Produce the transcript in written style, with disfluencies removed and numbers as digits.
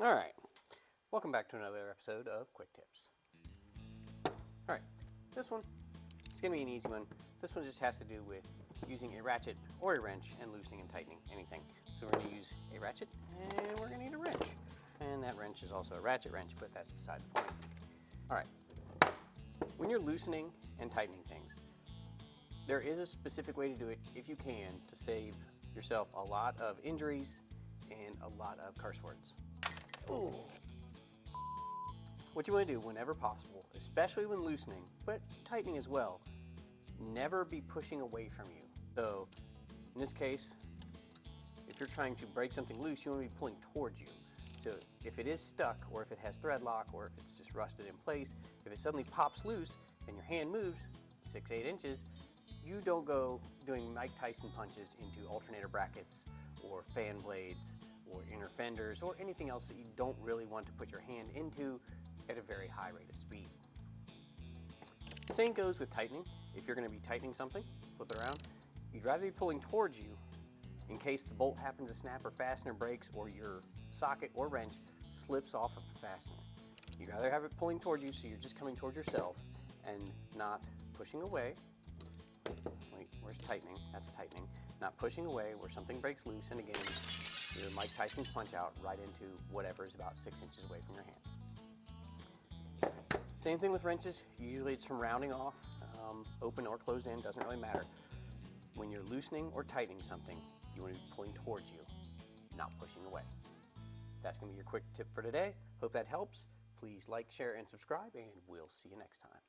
All right, welcome back to another episode of Quick Tips. All right, this one, it's gonna be an easy one. This one just has to do with using a ratchet or a wrench and loosening and tightening anything. So we're gonna use a ratchet and we're gonna need a wrench. And that wrench is also a ratchet wrench, but that's beside the point. All right, when you're loosening and tightening things, there is a specific way to do it, if you can, to save yourself a lot of injuries and a lot of curse words. Ooh. What you want to do whenever possible, especially when loosening, but tightening as well, never be pushing away from you. So in this case, if you're trying to break something loose, you want to be pulling towards you. So if it is stuck, or if it has thread lock, or if it's just rusted in place, if it suddenly pops loose and your hand moves 6-8 inches, you don't go doing Mike Tyson punches into alternator brackets or fan blades or inner fenders or anything else that you don't really want to put your hand into at a very high rate of speed. Same goes with tightening. If you're going to be tightening something, flip it around, you'd rather be pulling towards you in case the bolt happens to snap or fastener breaks or your socket or wrench slips off of the fastener. You'd rather have it pulling towards you so you're just coming towards yourself and not pushing away. Wait, where's tightening? That's tightening. Not pushing away where something breaks loose, and again, your Mike Tyson's punch out right into whatever is about 6 inches away from your hand. Same thing with wrenches. Usually it's from rounding off, open or closed in, doesn't really matter. When you're loosening or tightening something, you want to be pulling towards you, not pushing away. That's going to be your quick tip for today. Hope that helps. Please like, share, and subscribe, and we'll see you next time.